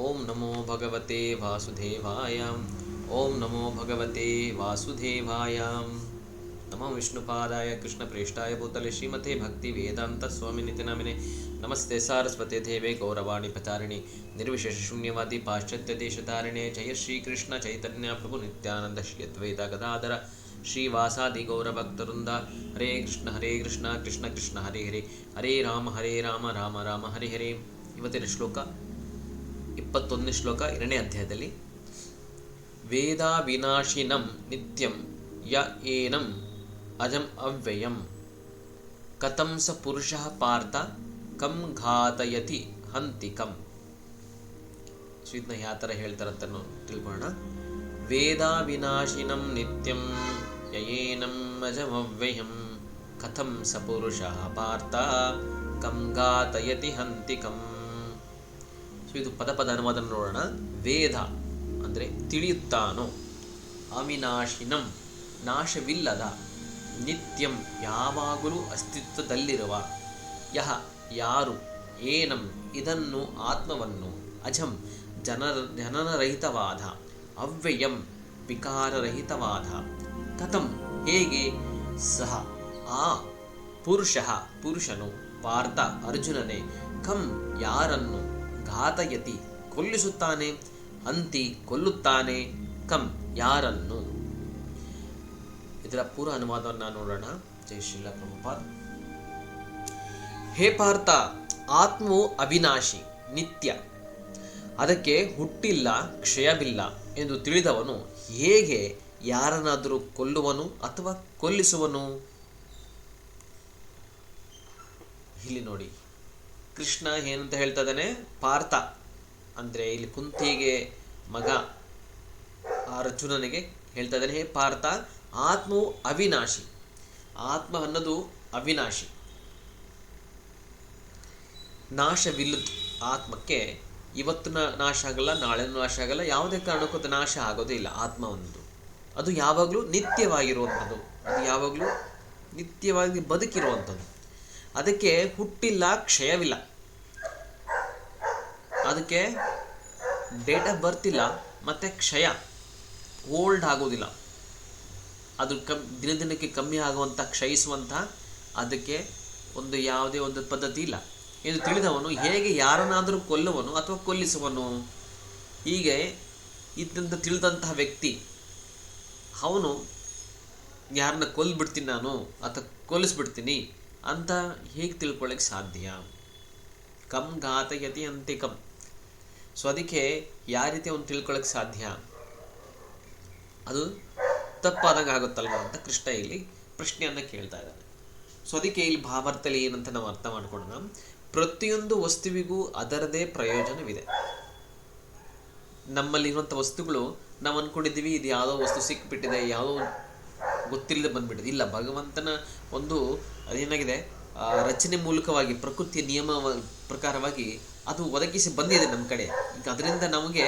ಓಂ ನಮೋ ಭಗವತೆ ವಾಸುದೇವಾಯ. ಓಂ ನಮೋ ಭಗವತೆ ವಾಸುದೇವಾಯ. ನಮೋ ವಿಷ್ಣುಪಾದಾಯ ಕೃಷ್ಣಪ್ರೇಷ್ಠಾಯ ಭೂತಲೆ ಶ್ರೀಮತೆ ಭಕ್ತಿ ವೇದಾಂತ ಸ್ವಾಮಿನಿತಿ ನಾಮಿನೆ. ನಮಸ್ತೆ ಸಾರಸ್ವತೆ ದೇವೆ ಗೌರವಾಣಿ ಪ್ರಚಾರಿಣಿ ನಿರ್ವಿಶೇಷ ಶೂನ್ಯವಾದಿ ಪಾಶ್ಚಾತ್ಯ ದೇಶಧಾರಿಣೆ. ಜಯ ಶ್ರೀಕೃಷ್ಣ ಚೈತನ್ಯ ಪ್ರಭು ನಿತ್ಯಾನಂದ ಶ್ರೀ ಅದ್ವೈತ ಗದಾಧರ ಶ್ರೀವಾಸಾದಿ ಗೌರಭಕ್ತವೃಂದ. ಹರೇ ಕೃಷ್ಣ ಕೃಷ್ಣ ಕೃಷ್ಣ ಹರೇ ಹರೇ, ಹರೇ ರಾಮ ರಾಮ ರಾಮ ಹರೇ ಹರೇ. ಇವತ್ತಿನ ಶ್ಲೋಕ 21ನೇ ಶ್ಲೋಕ 2ನೇ ಅಧ್ಯಾಯದಲ್ಲಿ. ವೇದ ವಿನಾಶಿನಂ ನಿತ್ಯಂ ಯ ಏನಂ ಅಜಂ ಅವ್ಯಯಂ ಕಥಂ ಸ ಪುರುಷಃ ಪಾರ್ಥ ಕಂ ಘಾತಯತಿ ಹಂತಿಕಂ. ಇದನ್ನ ಯಾವ ಥರ ಹೇಳ್ತಾರಂತ ತಿಳ್ಕೊಳ್ಳೋಣ. ವೇದ ವಿನಾಶಿನಂ ನಿತ್ಯಂ ಯಯೇನಂ ಅಜಮವ್ಯಯಂ ಕಥಂ ಸ ಪುರುಷಃ ಪಾರ್ಥ ಕಂ ಘಾತಯತಿ ಹಂತಿಕಂ. ಇದು ಪದ ಅನುವಾದ ನೋಡೋಣ. ವೇದ ಅಂದರೆ ತಿಳಿಯುತ್ತಾನೋ, ಅವಿನಾಶಿನಂ ನಾಶವಿಲ್ಲದ, ನಿತ್ಯಂ ಯಾವಾಗಲೂ ಅಸ್ತಿತ್ವದಲ್ಲಿರುವ, ಯಹ ಯಾರು, ಏನಂ ಇದನ್ನು ಆತ್ಮವನ್ನು, ಅಜಂ ಜನನರಹಿತವಾದ, ಅವ್ಯಯಂ ವಿಕಾರರಹಿತವಾದ, ಕಥಂ ಹೇಗೆ, ಸಹ ಆ ಪುರುಷಃ ಪುರುಷನು, ಪಾರ್ಥ ಅರ್ಜುನನೇ, ಕಂ ಯಾರನ್ನು, ಘಾತಯತಿ ಕೊಲ್ಲಿಸುತ್ತಾನೆ, ಅಂತಿ ಕೊಲ್ಲುತ್ತಾನೆ, ಕಂ ಯಾರನ್ನು. ಇದರ ಪೂರ್ವ ಅನುವಾದವನ್ನು ನೋಡೋಣ. ಜೈ ಶ್ರೀಲ ಪ್ರಭುಪಾದ್. ಹೇ ಪಾರ್ಥ, ಆತ್ಮವು ಅವಿನಾಶಿ, ನಿತ್ಯ, ಅದಕ್ಕೆ ಹುಟ್ಟಿಲ್ಲ, ಕ್ಷಯವಿಲ್ಲ ಎಂದು ತಿಳಿದವನು ಹೇಗೆ ಯಾರನ್ನಾದರೂ ಕೊಲ್ಲುವನು ಅಥವಾ ಕೊಲ್ಲಿಸುವನು? ಇಲ್ಲಿ ನೋಡಿ, ಕೃಷ್ಣ ಏನಂತ ಹೇಳ್ತಾ ಇದ್ದಾನೆ. ಪಾರ್ಥ ಅಂದರೆ ಇಲ್ಲಿ ಕುಂತಿಗೆ ಮಗ ಅರ್ಜುನನಿಗೆ ಹೇಳ್ತಾ ಇದ್ದಾನೆ, ಹೇ ಪಾರ್ಥ, ಆತ್ಮವು ಅವಿನಾಶಿ. ಆತ್ಮ ಅನ್ನೋದು ಅವಿನಾಶಿ, ನಾಶವಿಲ್ಲದು. ಆತ್ಮಕ್ಕೆ ಇವತ್ತು ನಾಶ ಆಗಲ್ಲ, ನಾಳೆ ನಾಶ ಆಗಲ್ಲ, ಯಾವುದೇ ಕಾರಣಕ್ಕೂ ಅದು ನಾಶ ಆಗೋದೇ ಇಲ್ಲ. ಆತ್ಮ ಒಂದು ಅದು ಯಾವಾಗಲೂ ನಿತ್ಯವಾಗಿರುವಂಥದ್ದು, ಅದು ಯಾವಾಗಲೂ ನಿತ್ಯವಾಗಿ ಬದುಕಿರುವಂಥದ್ದು. ಅದಕ್ಕೆ ಹುಟ್ಟಿಲ್ಲ, ಕ್ಷಯವಿಲ್ಲ, ಅದಕ್ಕೆ ಡೇಟ್ ಆಫ್ ಬರ್ತ್ ಇಲ್ಲ, ಮತ್ತು ಕ್ಷಯ ಓಲ್ಡ್ ಆಗೋದಿಲ್ಲ. ಅದು ದಿನ ದಿನಕ್ಕೆ ಕಮ್ಮಿ ಆಗುವಂಥ, ಕ್ಷಯಿಸುವಂಥ ಅದಕ್ಕೆ ಒಂದು ಯಾವುದೇ ಒಂದು ಪದ್ಧತಿ ಇಲ್ಲ ಎಂದು ತಿಳಿದವನು ಹೇಗೆ ಯಾರನ್ನಾದರೂ ಕೊಲ್ಲುವನು ಅಥವಾ ಕೊಲ್ಲಿಸುವನು? ಹೀಗೆ ಇದ್ದಂತ ತಿಳಿದಂತಹ ವ್ಯಕ್ತಿ ಅವನು ಯಾರನ್ನ ಕೊಲ್ಬಿಡ್ತೀನಿ ನಾನು ಅಥವಾ ಕೊಲ್ಲಿಸ್ಬಿಡ್ತೀನಿ ಅಂತ ಹೇಗೆ ತಿಳ್ಕೊಳ್ಳೋಕ್ಕೆ ಸಾಧ್ಯ? ಕಂ ಘಾತಯತಿ ಹಂತಿಕಂ. ಸೊ ಅದಕ್ಕೆ ಯಾವ ರೀತಿ ಅವನು ತಿಳ್ಕೊಳ್ಳೋಕ್ಕೆ ಸಾಧ್ಯ? ಅದು ತಪ್ಪಾದಂಗೆ ಆಗುತ್ತಲ್ವ ಅಂತ ಕೃಷ್ಣ ಇಲ್ಲಿ ಪ್ರಶ್ನೆಯನ್ನು ಕೇಳ್ತಾ ಇದ್ದಾನೆ. ಸೊ ಅದಕ್ಕೆ ಇಲ್ಲಿ ಭಾವಾರ್ಥದಲ್ಲಿ ಏನಂತ ನಾವು ಅರ್ಥ ಮಾಡ್ಕೊಳ್ಳೋಣ. ಪ್ರತಿಯೊಂದು ವಸ್ತುವಿಗೂ ಅದರದೇ ಪ್ರಯೋಜನವಿದೆ. ನಮ್ಮಲ್ಲಿರುವಂಥ ವಸ್ತುಗಳು ನಾವು ಅಂದ್ಕೊಂಡಿದ್ದೀವಿ ಇದು ಯಾವುದೋ ವಸ್ತು ಸಿಕ್ಬಿಟ್ಟಿದೆ, ಯಾವುದೋ ಗೊತ್ತಿಲ್ಲದೆ ಬಂದ್ಬಿಟ್ಟಿದೆ. ಇಲ್ಲ, ಭಗವಂತನ ಒಂದು ಅದೇನಾಗಿದೆ, ರಚನೆ ಮೂಲಕವಾಗಿ ಪ್ರಕೃತಿಯ ನಿಯಮ ಪ್ರಕಾರವಾಗಿ ಅದು ಒದಗಿಸಿ ಬಂದಿದೆ ನಮ್ಮ ಕಡೆ. ಈಗ ಅದರಿಂದ ನಮಗೆ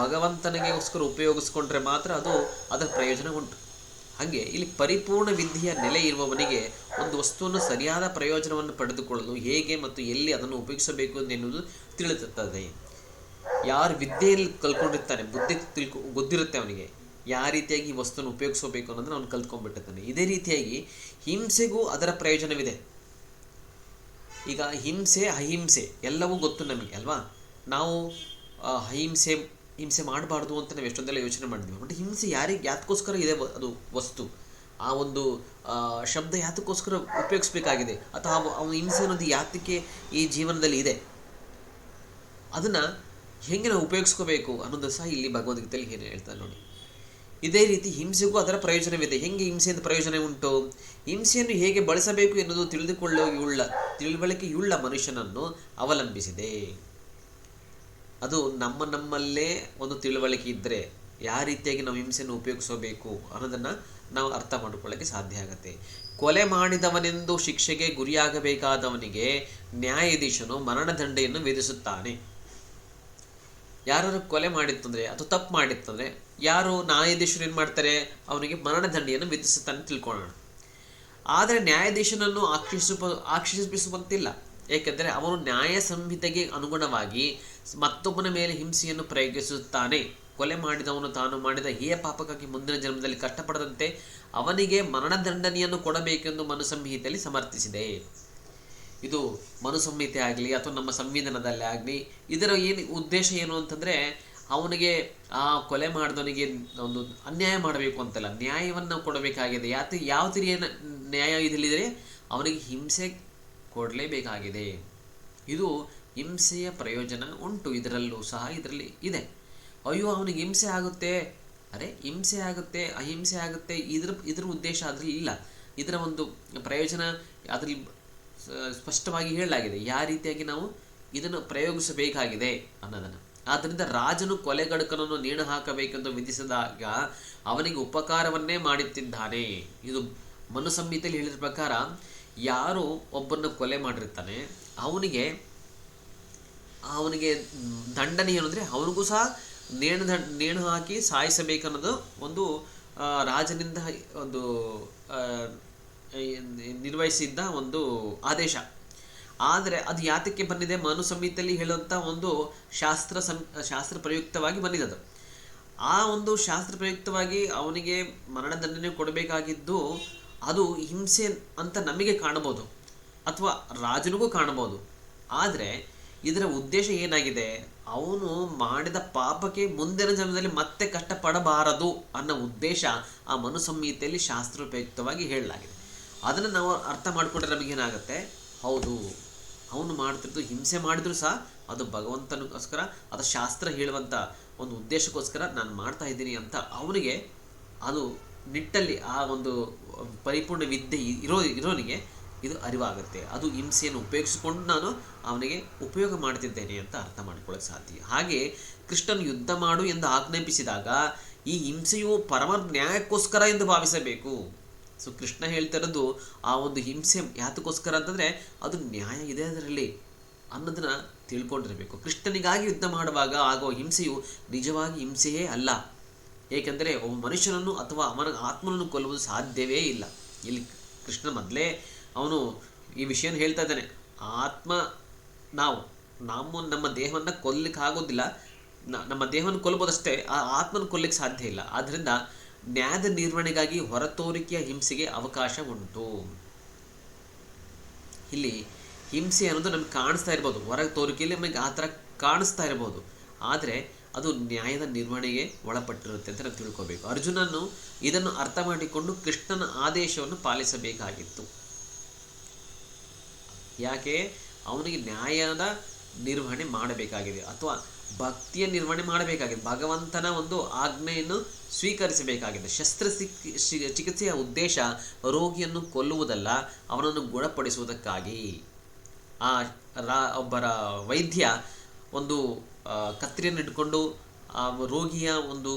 ಭಗವಂತನಿಗೋಸ್ಕರ ಉಪಯೋಗಿಸ್ಕೊಂಡ್ರೆ ಮಾತ್ರ ಅದು ಅದರ ಪ್ರಯೋಜನ ಉಂಟು. ಹಾಗೆ ಇಲ್ಲಿ ಪರಿಪೂರ್ಣ ವಿದ್ಯೆಯ ನೆಲೆ ಇರುವವನಿಗೆ ಒಂದು ವಸ್ತುವನ್ನು ಸರಿಯಾದ ಪ್ರಯೋಜನವನ್ನು ಪಡೆದುಕೊಳ್ಳಲು ಹೇಗೆ ಮತ್ತು ಎಲ್ಲಿ ಅದನ್ನು ಉಪಯೋಗಿಸಬೇಕು ಎನ್ನುವುದು ತಿಳಿಸುತ್ತದೆ. ಯಾರು ವಿದ್ಯೆಯಲ್ಲಿ ಕಲ್ಕೊಂಡಿರ್ತಾನೆ, ಬುದ್ಧಿ ಗೊತ್ತಿರುತ್ತೆ ಅವನಿಗೆ ಯಾವ ರೀತಿಯಾಗಿ ಈ ವಸ್ತುವನ್ನು ಉಪಯೋಗಿಸಬೇಕು ಅನ್ನೋದನ್ನು ಅವನು ಕಲ್ತ್ಕೊಂಡ್ಬಿಟ್ಟಿರ್ತಾನೆ. ಇದೇ ರೀತಿಯಾಗಿ ಹಿಂಸೆಗೂ ಅದರ ಪ್ರಯೋಜನವಿದೆ. ಈಗ ಹಿಂಸೆ ಅಹಿಂಸೆ ಎಲ್ಲವೂ ಗೊತ್ತು ನಮಗೆ ಅಲ್ವಾ. ನಾವು ಹಿಂಸೆ ಮಾಡಬಾರ್ದು ಅಂತ ನಾವು ಎಷ್ಟೊಂದೆಲ್ಲ ಯೋಚನೆ ಮಾಡಿದ್ವಿ. ಬಟ್ ಹಿಂಸೆ ಯಾತಕ್ಕೋಸ್ಕರ ಇದೆ? ಅದು ವಸ್ತು ಆ ಒಂದು ಶಬ್ದ ಯಾತಕ್ಕೋಸ್ಕರ ಉಪಯೋಗಿಸ್ಬೇಕಾಗಿದೆ, ಅಥವಾ ಅವನ ಹಿಂಸೆ ಅನ್ನೋದು ಯಾತಕ್ಕೆ ಈ ಜೀವನದಲ್ಲಿ ಇದೆ, ಅದನ್ನು ಹೇಗೆ ನಾವು ಉಪಯೋಗಿಸ್ಕೋಬೇಕು ಅನ್ನೋದು ಸಹ ಇಲ್ಲಿ ಭಗವದ್ಗೀತೆಯಲ್ಲಿ ಏನು ಹೇಳ್ತಾರೆ ನೋಡಿ. ಇದೇ ರೀತಿ ಹಿಂಸೆಗೂ ಅದರ ಪ್ರಯೋಜನವಿದೆ. ಹೆಂಗೆ ಹಿಂಸೆಯಿಂದ ಪ್ರಯೋಜನ ಉಂಟು? ಹಿಂಸೆಯನ್ನು ಹೇಗೆ ಬಳಸಬೇಕು ಎನ್ನುವುದು ತಿಳುವಳಿಕೆಯುಳ್ಳ ಮನುಷ್ಯನನ್ನು ಅವಲಂಬಿಸಿದೆ. ಅದು ನಮ್ಮಲ್ಲೇ ಒಂದು ತಿಳುವಳಿಕೆ ಇದ್ದರೆ ಯಾವ ರೀತಿಯಾಗಿ ನಾವು ಹಿಂಸೆಯನ್ನು ಉಪಯೋಗಿಸಬೇಕು ಅನ್ನೋದನ್ನು ನಾವು ಅರ್ಥ ಮಾಡಿಕೊಳ್ಳೋಕ್ಕೆ ಸಾಧ್ಯ ಆಗುತ್ತೆ. ಕೊಲೆ ಮಾಡಿದವನೆಂದು ಶಿಕ್ಷೆಗೆ ಗುರಿಯಾಗಬೇಕಾದವನಿಗೆ ನ್ಯಾಯಾಧೀಶನು ಮರಣದಂಡೆಯನ್ನು ವಿಧಿಸುತ್ತಾನೆ. ಯಾರು ಕೊಲೆ ಮಾಡಿತ್ತಂದರೆ ಅಥವಾ ತಪ್ಪು ಮಾಡಿತ್ತಂದರೆ ಯಾರು ನ್ಯಾಯಾಧೀಶರು ಏನು ಮಾಡ್ತಾರೆ? ಅವನಿಗೆ ಮರಣದಂಡೆಯನ್ನು ವಿಧಿಸುತ್ತಾನೆ ತಿಳ್ಕೊಳ್ಳೋಣ. ಆದರೆ ನ್ಯಾಯಾಧೀಶನನ್ನು ಆಕ್ಷೇಪಿಸುವಂತಿಲ್ಲ. ಏಕೆಂದರೆ ಅವನು ನ್ಯಾಯ ಸಂಹಿತೆಗೆ ಅನುಗುಣವಾಗಿ ಮತ್ತೊಬ್ಬನ ಮೇಲೆ ಹಿಂಸೆಯನ್ನು ಪ್ರಯೋಗಿಸುತ್ತಾನೆ. ಕೊಲೆ ಮಾಡಿದವನು ತಾನು ಮಾಡಿದ ಹೇಯ ಪಾಪಕ್ಕಾಗಿ ಮುಂದಿನ ಜನ್ಮದಲ್ಲಿ ಕಷ್ಟಪಡದಂತೆ ಅವನಿಗೆ ಮರಣದಂಡನೆಯನ್ನು ಕೊಡಬೇಕೆಂದು ಮನುಸಂಹಿತೆಯಲ್ಲಿ ಸಮರ್ಥಿಸಿದೆ. ಇದು ಮನುಸಂಹಿತೆ ಆಗಲಿ ಅಥವಾ ನಮ್ಮ ಸಂವಿಧಾನದಲ್ಲಿ ಆಗಲಿ ಇದರ ಉದ್ದೇಶ ಏನು ಅಂತಂದರೆ, ಅವನಿಗೆ ಆ ಕೊಲೆ ಮಾಡಿದವನಿಗೆ ಒಂದು ಅನ್ಯಾಯ ಮಾಡಬೇಕು ಅಂತಲ್ಲ, ನ್ಯಾಯವನ್ನು ಕೊಡಬೇಕಾಗಿದೆ. ಯಾವ ತಿರಿಯ ನ್ಯಾಯ ಇದಲ್ಲಿದೆ, ಅವನಿಗೆ ಹಿಂಸೆ ಕೊಡಲೇಬೇಕಾಗಿದೆ. ಇದು ಹಿಂಸೆಯ ಪ್ರಯೋಜನ ಉಂಟು, ಇದರಲ್ಲೂ ಸಹ ಇದರಲ್ಲಿ ಇದೆ. ಅಯ್ಯೋ ಅವನಿಗೆ ಹಿಂಸೆ ಆಗುತ್ತೆ, ಹಿಂಸೆ ಆಗುತ್ತೆ, ಅಹಿಂಸೆ ಆಗುತ್ತೆ, ಇದರ ಉದ್ದೇಶ ಅದರಲ್ಲಿ ಇಲ್ಲ. ಇದರ ಒಂದು ಪ್ರಯೋಜನ ಅದರಲ್ಲಿ ಸ್ಪಷ್ಟವಾಗಿ ಹೇಳಲಾಗಿದೆ, ಯಾವ ರೀತಿಯಾಗಿ ನಾವು ಇದನ್ನು ಪ್ರಯೋಗಿಸಬೇಕಾಗಿದೆ ಅನ್ನೋದನ್ನು. ಆದ್ದರಿಂದ ರಾಜನು ಕೊಲೆಗಡುಕನನ್ನು ನೇಣು ಹಾಕಬೇಕೆಂದು ವಿಧಿಸಿದಾಗ ಅವನಿಗೆ ಉಪಕಾರವನ್ನೇ ಮಾಡುತ್ತಿದ್ದಾನೆ. ಇದು ಮನುಸಂಹಿತೆಯಲ್ಲಿ ಹೇಳಿದ ಪ್ರಕಾರ ಯಾರು ಒಬ್ಬರನ್ನು ಕೊಲೆ ಮಾಡಿರ್ತಾನೆ ಅವನಿಗೆ ದಂಡನೆ ಏನಂದರೆ ಅವನಿಗೂ ಸಹ ನೇಣು ಹಾಕಿ ಸಾಯಿಸಬೇಕನ್ನೋದು ಒಂದು ರಾಜನಿಂದ ಒಂದು ನಿರ್ವಹಿಸಿದ್ದ ಒಂದು ಆದೇಶ. ಆದರೆ ಅದು ಯಾತಕ್ಕೆ ಬಂದಿದೆ, ಮನುಸಂಹಿತೆಯಲ್ಲಿ ಹೇಳುವಂಥ ಒಂದು ಶಾಸ್ತ್ರ ಪ್ರಯುಕ್ತವಾಗಿ ಬಂದಿದ್ದದು. ಆ ಒಂದು ಶಾಸ್ತ್ರ ಪ್ರಯುಕ್ತವಾಗಿ ಅವನಿಗೆ ಮರಣದಂಡನೆ ಕೊಡಬೇಕಾಗಿದ್ದು ಅದು ಹಿಂಸೆ ಅಂತ ನಮಗೆ ಕಾಣಬಹುದು ಅಥವಾ ರಾಜನಿಗೂ ಕಾಣಬಹುದು. ಆದರೆ ಇದರ ಉದ್ದೇಶ ಏನಾಗಿದೆ, ಅವನು ಮಾಡಿದ ಪಾಪಕ್ಕೆ ಮುಂದಿನ ಜನ್ಮದಲ್ಲಿ ಮತ್ತೆ ಕಷ್ಟಪಡಬಾರದು ಅನ್ನೋ ಉದ್ದೇಶ ಆ ಮನುಸಂಹಿತೆಯಲ್ಲಿ ಶಾಸ್ತ್ರೋಪಯುಕ್ತವಾಗಿ ಹೇಳಲಾಗಿದೆ. ಅದನ್ನು ನಾವು ಅರ್ಥ ಮಾಡಿಕೊಂಡ್ರೆ ನಮಗೇನಾಗುತ್ತೆ, ಹೌದು ಅವನು ಮಾಡ್ತಿದ್ದು ಹಿಂಸೆ ಮಾಡಿದ್ರು ಸಹ ಅದು ಭಗವಂತನಿಗೋಸ್ಕರ, ಅದು ಶಾಸ್ತ್ರ ಹೇಳುವಂಥ ಒಂದು ಉದ್ದೇಶಕ್ಕೋಸ್ಕರ ನಾನು ಮಾಡ್ತಾ ಇದ್ದೀನಿ ಅಂತ ಅವನಿಗೆ ಅದು ನಿಟ್ಟಲ್ಲಿ ಆ ಒಂದು ಪರಿಪೂರ್ಣ ವಿದ್ಯೆ ಇರೋನಿಗೆ ಇದು ಅರಿವಾಗುತ್ತೆ. ಅದು ಹಿಂಸೆಯನ್ನು ಉಪಯೋಗಿಸಿಕೊಂಡು ನಾನು ಅವನಿಗೆ ಉಪಯೋಗ ಮಾಡ್ತಿದ್ದೇನೆ ಅಂತ ಅರ್ಥ ಮಾಡ್ಕೊಳ್ಳೋಕೆ ಸಾಧ್ಯ. ಹಾಗೆ ಕೃಷ್ಣನು ಯುದ್ಧ ಮಾಡು ಎಂದು ಆಜ್ಞಾಪಿಸಿದಾಗ ಈ ಹಿಂಸೆಯು ಪರಮ ನ್ಯಾಯಕ್ಕೋಸ್ಕರ ಎಂದು ಭಾವಿಸಬೇಕು. ಸೊ ಕೃಷ್ಣ ಹೇಳ್ತಿರೋದು ಆ ಒಂದು ಹಿಂಸೆ ಯಾತಕ್ಕೋಸ್ಕರ ಅಂತಂದರೆ ಅದು ನ್ಯಾಯ ಇದೆ ಅದರಲ್ಲಿ ಅನ್ನೋದನ್ನು ತಿಳ್ಕೊಂಡಿರಬೇಕು. ಕೃಷ್ಣನಿಗಾಗಿ ಯುದ್ಧ ಮಾಡುವಾಗ ಆಗೋ ಹಿಂಸೆಯು ನಿಜವಾಗಿ ಹಿಂಸೆಯೇ ಅಲ್ಲ. ಏಕೆಂದರೆ ಒಬ್ಬ ಮನುಷ್ಯನನ್ನು ಅಥವಾ ಅವನ ಆತ್ಮನನ್ನು ಕೊಲ್ಲುವುದು ಸಾಧ್ಯವೇ ಇಲ್ಲ. ಇಲ್ಲಿ ಕೃಷ್ಣ ಮೊದಲೇ ಅವನು ಈ ವಿಷಯನ ಹೇಳ್ತಾ ಇದ್ದಾನೆ, ನಮ್ಮ ದೇಹವನ್ನು ಕೊಲ್ಲಲಿಕ್ಕೆ ಆಗೋದಿಲ್ಲ, ನಮ್ಮ ದೇಹವನ್ನು ಕೊಲ್ಲಬಹುದಷ್ಟೇ, ಆ ಆತ್ಮನ ಕೊಲ್ಲಲಿಕ್ಕೆ ಸಾಧ್ಯ ಇಲ್ಲ. ಆದ್ದರಿಂದ ನ್ಯಾಯದ ನಿರ್ವಹಣೆಗಾಗಿ ಹೊರತೋರಿಕೆಯ ಹಿಂಸೆಗೆ ಅವಕಾಶ ಉಂಟು. ಇಲ್ಲಿ ಹಿಂಸೆ ಅನ್ನೋದು ನಮ್ಗೆ ಕಾಣಿಸ್ತಾ ಇರ್ಬೋದು, ಹೊರ ತೋರಿಕೆಯಲ್ಲಿ ನಮಗೆ ಆ ಥರ ಕಾಣಿಸ್ತಾ ಇರ್ಬೋದು, ಆದರೆ ಅದು ನ್ಯಾಯದ ನಿರ್ವಹಣೆಗೆ ಒಳಪಟ್ಟಿರುತ್ತೆ ಅಂತ ನಾವು ತಿಳ್ಕೋಬೇಕು. ಅರ್ಜುನನು ಇದನ್ನು ಅರ್ಥ ಮಾಡಿಕೊಂಡು ಕೃಷ್ಣನ ಆದೇಶವನ್ನು ಪಾಲಿಸಬೇಕಾಗಿತ್ತು. ಯಾಕೆ, ಅವನಿಗೆ ನ್ಯಾಯದ ನಿರ್ವಹಣೆ ಮಾಡಬೇಕಾಗಿದೆ ಅಥವಾ ಭಕ್ತಿಯ ನಿರ್ವಹಣೆ ಮಾಡಬೇಕಾಗಿದೆ, ಭಗವಂತನ ಒಂದು ಆಜ್ಞೆಯನ್ನು ಸ್ವೀಕರಿಸಬೇಕಾಗಿದೆ. ಚಿಕಿತ್ಸೆಯ ಉದ್ದೇಶ ರೋಗಿಯನ್ನು ಕೊಲ್ಲುವುದಲ್ಲ, ಅವನನ್ನು ಗುಣಪಡಿಸುವುದಕ್ಕಾಗಿ. ಒಬ್ಬರ ವೈದ್ಯ ಒಂದು ಕತ್ತರಿಯನ್ನು ಇಟ್ಕೊಂಡು ಆ ರೋಗಿಯ ಒಂದು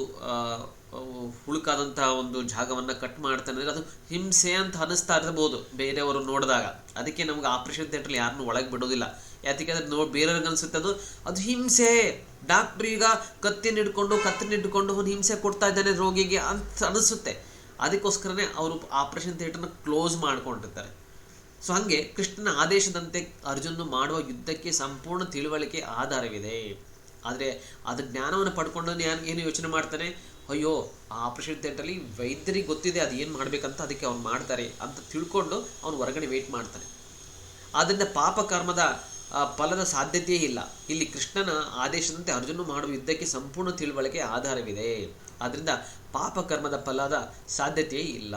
ಹುಳುಕಾದಂತಹ ಒಂದು ಜಾಗವನ್ನು ಕಟ್ ಮಾಡ್ತಾನೆ ಅಂದರೆ ಅದು ಹಿಂಸೆ ಅಂತ ಅನ್ನಿಸ್ತಾ ಇರ್ಬೋದು ಬೇರೆಯವರು ನೋಡಿದಾಗ. ಅದಕ್ಕೆ ನಮ್ಗೆ ಆಪರೇಷನ್ ಥಿಯೇಟ್ರಲ್ಲಿ ಯಾರನ್ನೂ ಒಳಗೆ ಬಿಡೋದಿಲ್ಲ. ಯಾತಕ್ಕೆ ಬೇರೆಯವ್ರಿಗೆ ಅನಿಸುತ್ತೆ ಅದು ಹಿಂಸೆ. ಡಾಕ್ಟ್ರು ಈಗ ಕತ್ತಿನ ಇಟ್ಕೊಂಡು ಒಂದು ಹಿಂಸೆ ಕೊಡ್ತಾ ಇದ್ದಾನೆ ರೋಗಿಗೆ ಅಂತ ಅನಿಸುತ್ತೆ. ಅದಕ್ಕೋಸ್ಕರನೇ ಅವರು ಆಪರೇಷನ್ ಥಿಯೇಟರ್ನ ಕ್ಲೋಸ್ ಮಾಡ್ಕೊಂಡಿರ್ತಾರೆ. ಸೊ ಹಾಗೆ ಕೃಷ್ಣನ ಆದೇಶದಂತೆ ಅರ್ಜುನ ಮಾಡುವ ಯುದ್ಧಕ್ಕೆ ಸಂಪೂರ್ಣ ತಿಳುವಳಿಕೆ ಆಧಾರವಿದೆ. ಆದರೆ ಅದು ಜ್ಞಾನವನ್ನು ಪಡ್ಕೊಂಡು ಏನು ಯೋಚನೆ ಮಾಡ್ತಾನೆ, ಅಯ್ಯೋ ಆ ಆಪರೇಷನ್ ಥಿಯೇಟ್ರಲ್ಲಿ ವೈದ್ಯರಿಗೆ ಗೊತ್ತಿದೆ ಅದು ಏನು ಮಾಡಬೇಕಂತ, ಅದಕ್ಕೆ ಅವ್ರು ಮಾಡ್ತಾರೆ ಅಂತ ತಿಳ್ಕೊಂಡು ಅವನು ಹೊರಗಡೆ ವೆಯ್ಟ್ ಮಾಡ್ತಾನೆ. ಆದ್ದರಿಂದ ಪಾಪ ಕರ್ಮದ ಫಲದ ಸಾಧ್ಯತೆಯೇ ಇಲ್ಲ. ಇಲ್ಲಿ ಕೃಷ್ಣನ ಆದೇಶದಂತೆ ಅರ್ಜುನ ಮಾಡುವ ಯುದ್ಧಕ್ಕೆ ಸಂಪೂರ್ಣ ತಿಳುವಳಿಕೆ ಆಧಾರವಿದೆ. ಆದ್ದರಿಂದ ಪಾಪ ಕರ್ಮದ ಫಲದ ಸಾಧ್ಯತೆಯೇ ಇಲ್ಲ.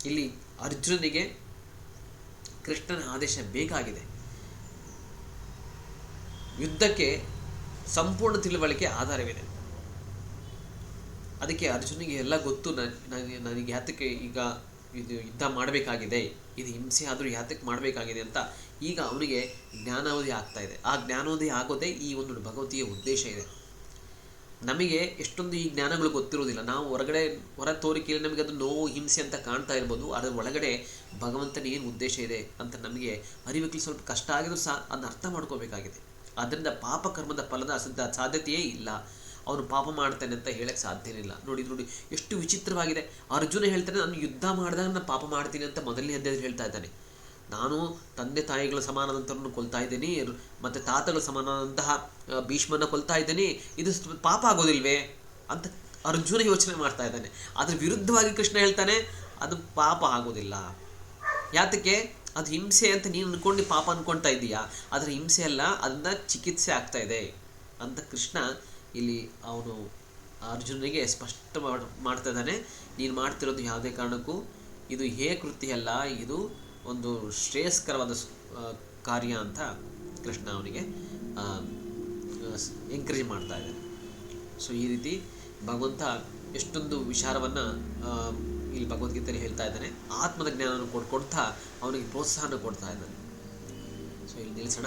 ಇಲ್ಲಿ ಅರ್ಜುನನಿಗೆ ಕೃಷ್ಣನ ಆದೇಶ ಬೇಕಾಗಿದೆ. ಯುದ್ಧಕ್ಕೆ ಸಂಪೂರ್ಣ ತಿಳುವಳಿಕೆ ಆಧಾರವಿದೆ. ಅದಕ್ಕೆ ಅರ್ಜುನಿಗೆ ಎಲ್ಲ ಗೊತ್ತು, ನನಗೆ ಯಾತಕ್ಕೆ ಈಗ ಇದು ಯುದ್ಧ ಮಾಡಬೇಕಾಗಿದೆ, ಇದು ಹಿಂಸೆ ಆದರೂ ಯಾತಕ್ಕೆ ಮಾಡಬೇಕಾಗಿದೆ ಅಂತ ಈಗ ಅವನಿಗೆ ಜ್ಞಾನೋದಯ ಆಗ್ತಾ ಇದೆ. ಆ ಜ್ಞಾನೋದಯ ಆಗೋದೇ ಈ ಒಂದು ಭಗವತಿಯ ಉದ್ದೇಶ ಇದೆ. ನಮಗೆ ಎಷ್ಟೊಂದು ಈ ಜ್ಞಾನಗಳು ಗೊತ್ತಿರೋದಿಲ್ಲ. ನಾವು ಹೊರ ತೋರಿಕೆಯಲ್ಲಿ ನಮಗೆ ಅದು ನೋವು ಹಿಂಸೆ ಅಂತ ಕಾಣ್ತಾ ಇರ್ಬೋದು, ಅದರ ಒಳಗಡೆ ಭಗವಂತನ ಏನು ಉದ್ದೇಶ ಇದೆ ಅಂತ ನಮಗೆ ಅರಿವಿಗೆ ಸ್ವಲ್ಪ ಕಷ್ಟ ಆಗಿದ್ರು ಸಹ ಅದನ್ನ ಅರ್ಥ ಮಾಡ್ಕೋಬೇಕಾಗಿದೆ. ಆದ್ದರಿಂದ ಪಾಪ ಕರ್ಮದ ಫಲದ ಸಾಧ್ಯತೆಯೇ ಇಲ್ಲ. ಅವನು ಪಾಪ ಮಾಡ್ತಾನೆ ಅಂತ ಹೇಳಕ್ಕೆ ಸಾಧ್ಯನಿಲ್ಲ. ನೋಡಿ ಎಷ್ಟು ವಿಚಿತ್ರವಾಗಿದೆ. ಅರ್ಜುನ ಹೇಳ್ತಾನೆ, ನಾನು ಯುದ್ಧ ಮಾಡಿದಾಗ ನಾನು ಪಾಪ ಮಾಡ್ತೀನಿ ಅಂತ ಮೊದಲನೇ ಅಧ್ಯಾಯದಲ್ಲಿ ಹೇಳ್ತಾ ಇದ್ದಾನೆ. ನಾನು ತಂದೆ ತಾಯಿಗಳ ಸಮಾನದಂತರನ್ನು ಕೊಲ್ತಾ ಇದ್ದೀನಿ, ಮತ್ತು ತಾತಗಳ ಸಮಾನದಂತಹ ಭೀಷ್ಮನ ಕೊಲ್ತಾ ಇದ್ದೀನಿ, ಇದು ಪಾಪ ಆಗೋದಿಲ್ವೇ ಅಂತ ಅರ್ಜುನ ಯೋಚನೆ ಮಾಡ್ತಾ ಇದ್ದಾನೆ. ಅದ್ರ ವಿರುದ್ಧವಾಗಿ ಕೃಷ್ಣ ಹೇಳ್ತಾನೆ ಅದು ಪಾಪ ಆಗೋದಿಲ್ಲ. ಯಾತಕ್ಕೆ? ಅದು ಹಿಂಸೆ ಅಂತ ನೀನು ಅಂದ್ಕೊಂಡು ಪಾಪ ಅಂದ್ಕೊಳ್ತಾ ಇದ್ದೀಯಾ, ಅದರ ಹಿಂಸೆ ಅಲ್ಲ, ಅದನ್ನ ಚಿಕಿತ್ಸೆ ಆಗ್ತಾ ಇದೆ ಅಂತ ಕೃಷ್ಣ ಇಲ್ಲಿ ಅವನು ಅರ್ಜುನನಿಗೆ ಸ್ಪಷ್ಟ ಮಾಡ್ತಾ ಇದ್ದಾನೆ. ನೀನು ಮಾಡ್ತಿರೋದು ಯಾವುದೇ ಕಾರಣಕ್ಕೂ ಇದು ಕೃತ್ಯ ಅಲ್ಲ, ಇದು ಒಂದು ಶ್ರೇಯಸ್ಕರವಾದ ಕಾರ್ಯ ಅಂತ ಕೃಷ್ಣ ಅವನಿಗೆ ಎಂಕರೇಜ್ ಮಾಡ್ತಾ ಇದ್ದಾನೆ. ಸೊ ಈ ರೀತಿ ಭಗವಂತ ಎಷ್ಟೊಂದು ವಿಚಾರವನ್ನು ಇಲ್ಲಿ ಭಗವದ್ಗೀತೆಯಲ್ಲಿ ಹೇಳ್ತಾ ಇದ್ದಾನೆ. ಆತ್ಮದ ಜ್ಞಾನವನ್ನು ಕೊಡ್ತಾ ಅವನಿಗೆ ಪ್ರೋತ್ಸಾಹನ ಕೊಡ್ತಾ ಇದ್ದಾನೆ. ಸೊ ಇಲ್ಲಿ ನಿಲ್ಲಿಸೋಣ.